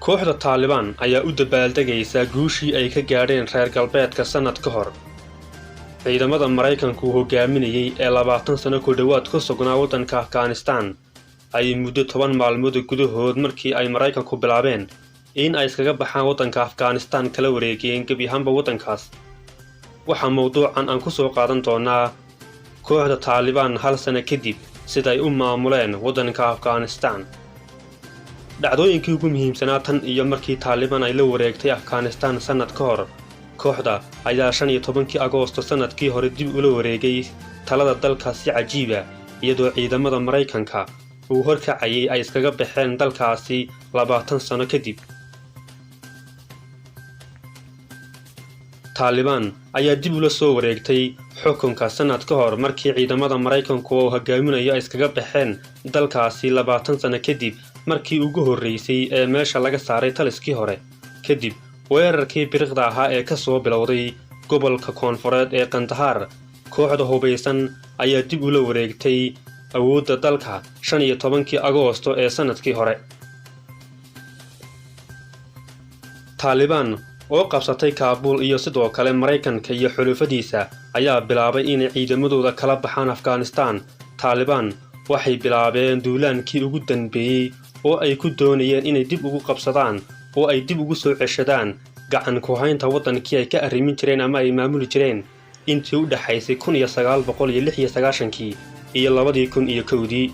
kooxda Taliban ayaa u dabaaldegaysa guushii ay ka gaadheen reer galbeedka sanad ka hor. ciidamada Mareykanku hogaaminayay ee 20 sano ku dhawaad ku sugnaa waddanka Afghanistan ay muddo 10 maalmood gudahood markii ay Mareykanku bilaabeen in ay iskaga baxaan waddanka Afghanistan kala wareegeen gabi ahaanba waddankaas. waxaa mowduucan aan ku soo qaadan doonaa kooxda Taliban hal sano kadib sida ay u maamuleen waddanka Afghanistan. dhacdooyinkii ugu muhiimsanaa tan iyo markii Taliban ay la wareegtay Afghanistan sanad ka hor, kooxda ayaa 15 Agoosto sanadkii hore dib ula wareegay talada dalkaasi cajiiba iyadoo ciidamada Mareykanka uu horkacayay ay iskaga baxeen dalkaasi 20 sano kadib. Taliban ayaa dib ula soo wareegtay xukunka sanad ka hor markii ciidamada Mareykanku oo hogaaminaya ay iskaga baxeen dalkaasi 20 sano kadib markii ugu horeysay ee meesha laga saaray taliskii hore. kadib weerarkii biriqda ahaa ee ka soo bilowday gobolka koonfureed ee Kandahar, kooxda hubeysan ayaa dib ula wareegtay awoodda dalka 15 Agoosto ee sanadkii hore. Taliban oo qabsatay Kaabul iyo sidoo kale Mareykanka iyo xulufadiisa ayaa bilaabay inay ciidamadooda kala baxaan Afghanistan. Taliban waxay bilaabeen duulaankii ugu danbeeyay oo ay ku doonayeen inay dib ugu qabsadaan oo ay dib ugu soo ceshadaan gacan ku haynta waddankii ay ka arrimin jireen ama ay maamuli jireen intii u dhaxaysay 1996 iyo 2001.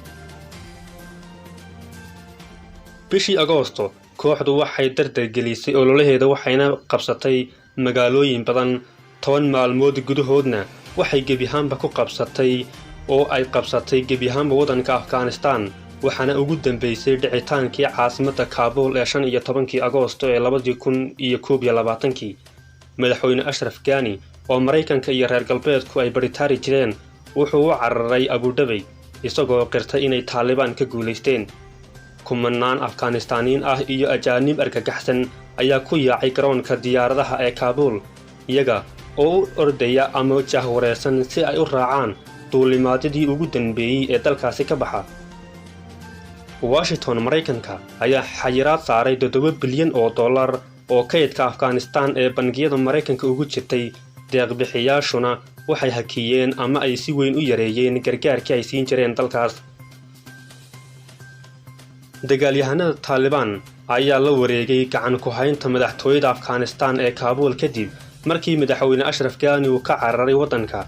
bishii Agoosto, kooxdu waxay dardargelisay ololaheeda waxayna qabsatay magaalooyin badan 10 maalmood gudahoodna waxay gebi ahaanba ku qabsatay oo ay qabsatay gebi ahaanba waddanka Afghanistan. waxaana ugu dambeysay dhicitaankii caasimadda Kaabul ee 15 Agoosto ee 2021. madaxweyne Ashraf Ghani oo Mareykanka iyo reer galbeedku ay baritaari jireen wuxuu u cararay Abu Dhabi isagoo qirtay inay Taliban ka guuleysteen. kumanaan Afghanistaniin ah iyo ajaanib argagaxsan ayaa ku yaacay garoonka diyaaradaha ee Kaabul iyaga oo u ordaya ama jahwareersan si ay u raacaan duulimaadyadii ugu danbeeyay ee dalkaasi ka baxa. Washington Mareykanka ayaa xayiraad saaray $7 bilyan oo kaydka Afghanistan ee bangiyada Mareykanka ugu jirtay. deeq-bixiyaashuna waxay hakiyeen ama ay si weyn u yareeyeen gargaarkii ay siin jireen dalkaas. dagaalyahanada Taliban ayaa la wareegay gacan ku haynta madaxtooyada Afghanistan ee Kaabul kadib markii madaxweyne Ashraf Ghani uu ka cararay waddanka.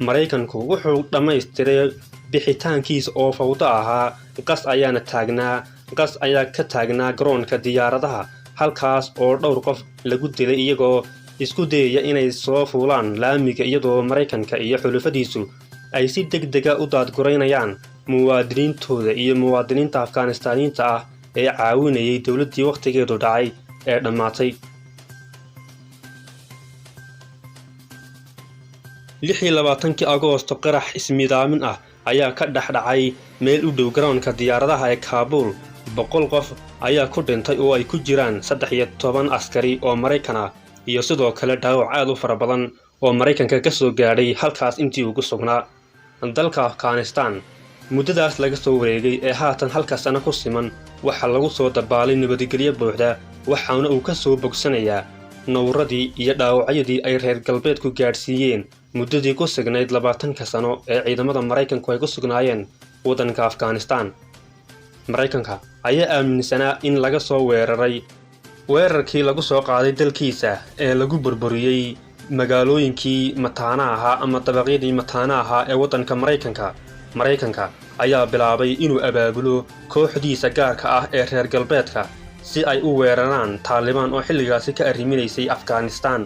Mareykanku wuxuu dhammaystiray bixitaankiisa oo fawdo ahaa. qas ayaa ka taagnaa garoonka diyaaradaha halkaas oo dhowr qof lagu dilay iyagoo isku dayaya inay soo fuulaan laamiga iyadoo Mareykanka iyo xulufadiisu ay si degdega u daadgureynayaan muwaadiniintooda iyo muwaadiniinta Afghanistaniinta ah ee caawinayay dawladdii waqtigeedu dhacay ee dhammaatay. 26 Agoosto, qarax ismidaamin ah ayaa ka dhacay meel u dhow garoonka diyaaradaha ee Kaabul. 100 qof ayaa ku dhintay oo ay ku jiraan 13 askari oo Mareykan ah iyo sidoo kale dhaawac aad u fara badan oo Mareykanka ka soo gaadhay halkaas intii ugu sugnaa. dalka Afghanistan muddadaas laga soo wareegay ee haatan halka sano ku siman waxa lagu soo dabaalay nabadgelyo buuxda waxaana uu ka soo bogsanayaa nawradii iyo dhaawacyadii ay reer galbeedku gaadhsiiyeen muddadii ku sugnayd 20 sano ee ciidamada Mareykanku ay ku sugnaayeen waddanka Afghanistan. Mareykanka ayaa aaminsanaa in laga soo weerarkii lagu soo qaaday dalkiisa ee lagu burburiyay magaalooyinkii mataanaha ahaa ama dabaqyadii mataanaha ahaa ee waddanka Mareykanka. Mareykanka ayaa bilaabay inuu abaabulo kooxdiisa gaarka ah ee reer galbeedka si ay u weeraraan Taliban oo xilligaasi ka arriminaysay Afghanistan.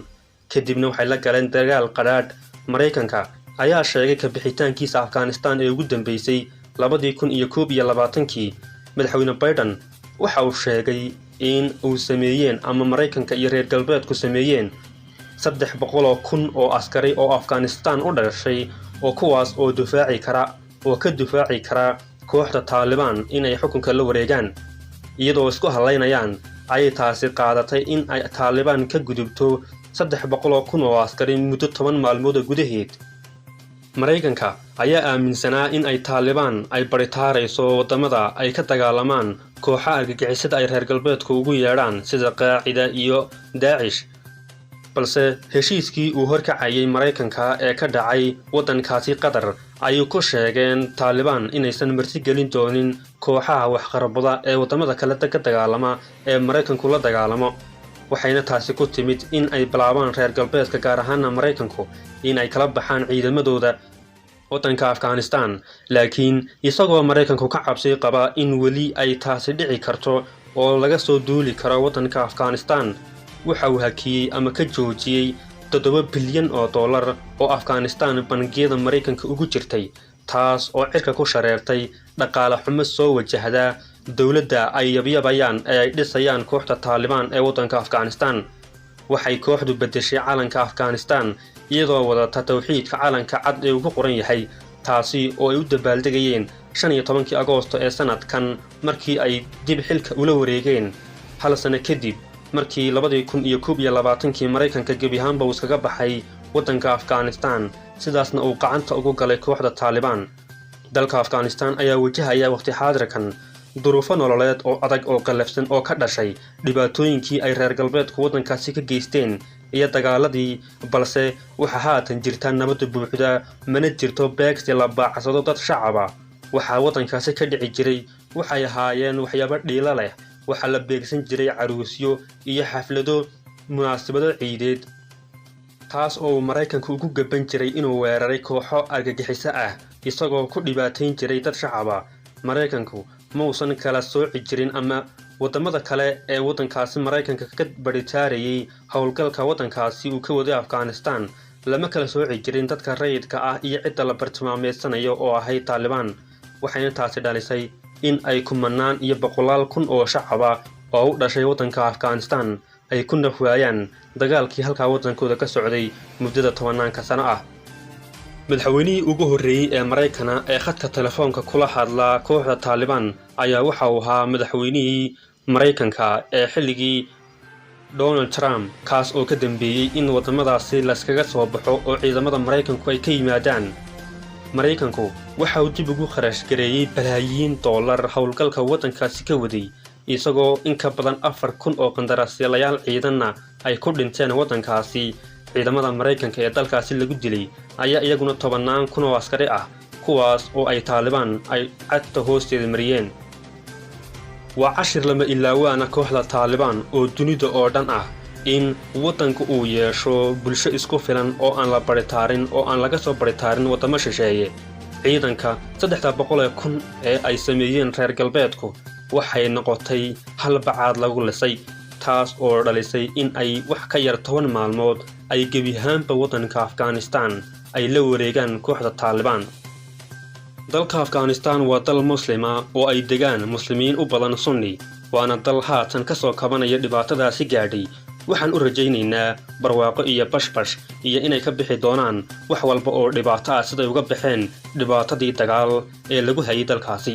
kadibna waxay la galeen dagaal qadhaadh. Mareykanka ayaa sheegay ka bixitaankiisa Afghanistan ee ugu dambeysay 2021. madaxweyne Biden waxa uu sheegay in uu sameeyeen ama Mareykanka iyo reer galbeedku sameeyeen 300,000 oo askari oo Afghanistan u dhashay oo kuwaas oo ka difaaci kara kooxda Taliban inay xukunka la wareegaan. iyadoo isku halaynayaan ayay taasi qaadatay in ay Taliban ka gudubto 300,000 oo askari muddo 10 maalmood gudaheed. Maraykanka ayaa aaminsanaa in ay Taliban ay baritaarayso wadamada ay ka dagaalamaan kooxaha argagixisada ay reer galbeedku ugu yeedhaan sida Qaacida iyo Daesh, balse heshiiskii uu horkacayay Maraykanka ee ka dhacay wadankaasi Qatar ayuu ku sheegeen Taliban inaysan marti gelin doonin kooxaha waxqarabada ee wadamada kale ka dagaalama ee Maraykanku la dagaalamo. waxayna taasi ku timid in ay bilaabaan reer galbeedka gaar ahaan Maraykanku in ay kala baxaan ciidamadooda wadanka Afghanistan, laakiin isagoo Maraykanku ka cabsi qaba in weli ay taasi dhici karto oo laga soo duuli karo wadanka Afghanistan, waxa uu hakiyay ama ka joojiyay $7 bilyan oo Afghanistan bangiyada Maraykanka ugu jirtay, taas oo cirka ku shareertay dhaqaale xumo soo wajahda dawladda ay yabyaabayaan ee ay dhisayaan kooxda Taliban ee wadanka Afghanistan. waxay kooxdu bedeshay calanka Afghanistan iyadoo wadata tawxiidka calanka cad ee ugu qoran yahay, taasi oo ay u dabaaldegayeen 15 Agoosto ee sanadkan markii ay dib xilka ula wareegeen hal sano kadib markii 2021 Maraykanka gebi ahaanba uu iskaga baxay wadanka Afghanistan, sidaasna uu gacanta ugu galay kooxda Taliban. dalka Afghanistan ayaa wajahaya waqti xaadirkan duruufo nololeed oo adag oo qalafsan oo ka dhashay dhibaatooyinkii ay reer galbeedku wadankaasi ka geysteen iyo dagaaladii, balse waxa haatan jirta nabad buuxda, mana jirto beegsi la baacsado dad shacab ah. waxa wadankaasi ka dhici jiray waxay ahaayeen waxyaabo dhiila leh, waxa la beegsan jiray caruusyo iyo xaflado munaasabado ciideed, taas oo Maraykanku ugu gaban jiray inuu weeraray kooxo argagixiso ah isagoo ku dhibaateyn jiray dad shacab ah. Maraykanku ma uusan kala sooci jirin ama wadamada kale ee wadankaasi Maraykanka ka baritaarayay howlgalka wadankaasi uu ka waday Afghanistan lama kala sooci jirin dadka rayidka ah iyo cidda la bartilmaameedsanayo oo ahay Taliban. waxayna taasi dhalisay in ay kumanaan iyo boqolaal kun oo shacab ah oo u dhashay wadanka Afghanistan ay ku nafwaayaan dagaalkii halka wadankooda ka socday muddada 10 sano ah. madaxweynihii ugu horreeyay ee Maraykanka ee khadka telefoonka kula hadla kooxda Taliban ayaa waxa uu ahaa madaxweynihii Maraykanka ee xilligii Donald Trump, kaas oo ka dambeeyay in wadamadaasi la iskaga soo baxo oo ciidamada Maraykanku ay ka yimaadaan. Maraykanku waxa uu dib ugu kharash gareeyay balaayiin dollar howlgalka wadankaasi ka waday, isagoo in ka badan 4,000 oo qandaraaslayaal ciidanna ay ku dhinteen wadankaasi. ciidamada Maraykanka ee dalkaasi lagu dilay ayaa iyaguna 10,000 oo askari ah, kuwaas oo ay Taliban ay cagta hoosteeda mariyeen. waa cashir lama ilaawaana kooxda Taliban oo dunida oo dhan ah in wadanku uu yeesho bulsho isku filan oo aan la baritaarin oo aan laga soo baritaarin wadamo shisheeye. ciidanka 300,000 ee ay sameeyeen reer galbeedku waxay noqotay hal bacaad lagu lisay, taas oo dhalisay in ay wax ka yar 10 maalmood ay gebi ahaanba wadanka Afghanistan ay la wareegaan kooxda Taliban. dalka Afghanistan waa dal muslima oo ay degaan muslimiin u badan Sunni, waana dal haatan ka soo kabanaya dhibaatadaasi gaadhay. waxaan u rajaynaynaa barwaaqo iyo bashbash iyo inay ka bixi doonaan wax walba oo dhibaato ah siday uga baxeen dhibaatadii dagaal ee lagu hayay dalkaasi.